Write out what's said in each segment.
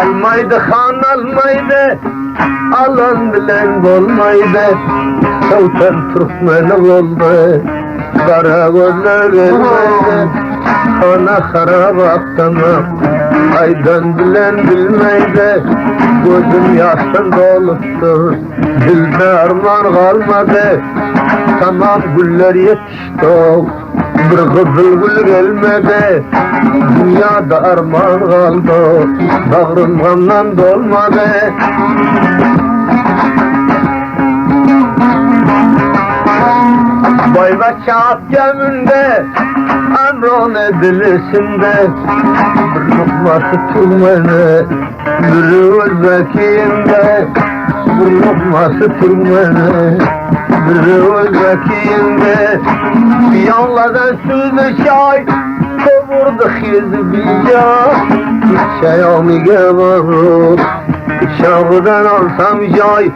Almaydı han almaydı, alan bilen olmaydı. Sultan Türkmen oldu, kara gözler gelmeydi. Ana harap aktamam, aydan bilen bilmeydi. Gözüm yaştan doluptur, dilde arman kalmadı. Tamam güller yetişti, bir kızıl gül gelmedi. Dünyada arman kaldı, bağrım gamdan dolmadı. Bayba kağıt geminde, amron edilisinde. Bir lokması turmeni, biri özbekiyinde. Bir lokması turmeni, biri özbekiyinde. Bir yanlardan süzdü çay, kovurdu hizbiya. Çayamige varır, şahıdan alsam cay.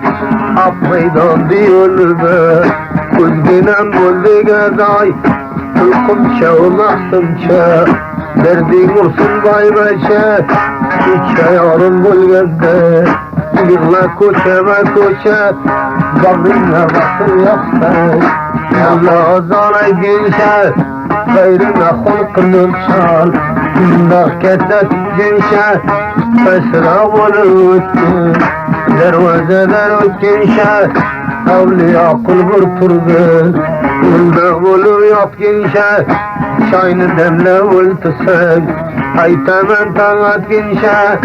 Ak meydan diyorlar be, kuzginem buldu gaday. Uykum çağılasım çağ, derdin olsun bay başa. Çayarım bulgazda, yılla koçama koça. Gabrine basın yapsan, yalla azalay gençe. Gayrına hulkının şal, gündah ketlet gençe. Esra olur öttü, dervazeler ötkenşe. Avliya kulbur turdu, ılda olur yap gençe. Şaynı demle ultusen, aytamen tanat gençe.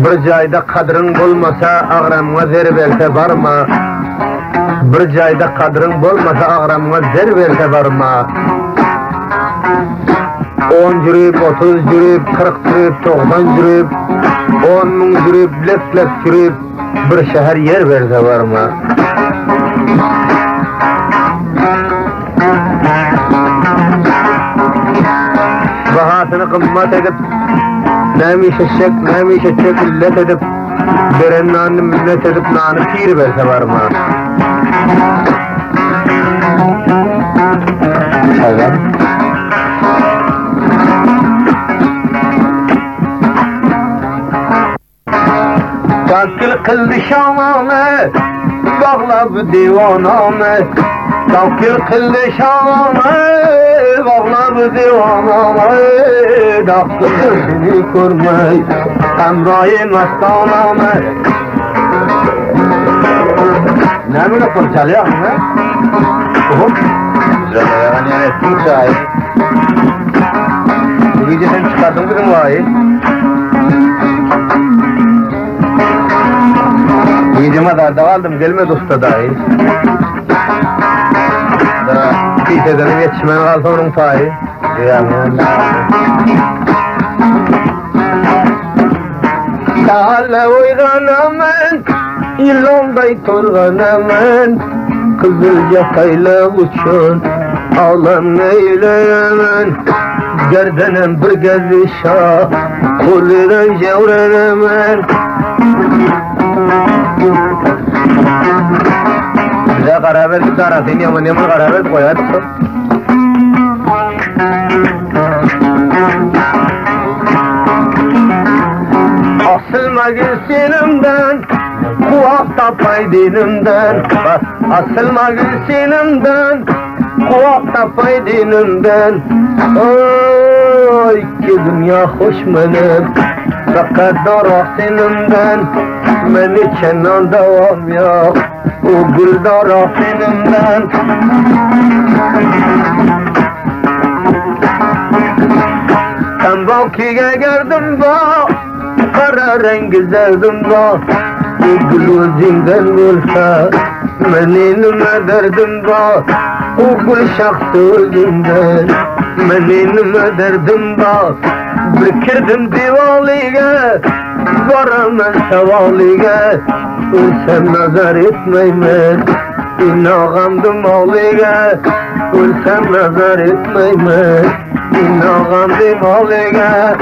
Bir joyda qadring bo'lmasa, ag'ramga zer bersa barma. Bir joyda qadring bo'lmasa, ag'ramga zer bersa barma. 10 jurib, 30 jurib, 40 jurib, 90 jurib, 10 ming jurib, lek jurib, bir shahar yer bersa barma. Bahasını qimmat edip, nemi şeşek illet edip, beren nanını minnet edip, nanı pir verse barma. Hayvan. Takkil kıldı şamame, bağladı divaname. Takkil kıldı şamame, bağladı divaname. Daktır seni görmey, emrayı mestaname. Ne böyle fırçalıyor mu? Oğlum, güzel yani ettin şahit. İyice sen çıkardın bizim vahit. İyice madarda kaldım, gelmedi usta dahi. Kıysedenin yetişmen kalsa onun fahi. Dağla uyganamen, ilonday turganamen. Kızıl yakayla uçun, ağlan eyleyemen. Gerdenem bir gezi şah, kuliden cevrenemen. Bize karar verdik de arasın, yaman karar verdik koyardık. Asılma gülsinimden, kuvakta pay dinimden. Asılma gülsinimden, kuvakta pay dinimden. Oy ki dünya hoş benim, fakat doğru seninden. Beni kenan devam yok, o gül doğru seninden. Sen bakiye geldim bak, kara rengi sevdim bak. O gül özünden olsa, benim derdim bak. O gül şahsı özünden, benim derdim bak. Bükürdüm divaliye, varamın sevaliye. Ölsem nazar etmeymen, inağamdım aliye. Ölsem nazar etmeymen, inağamdım aliye.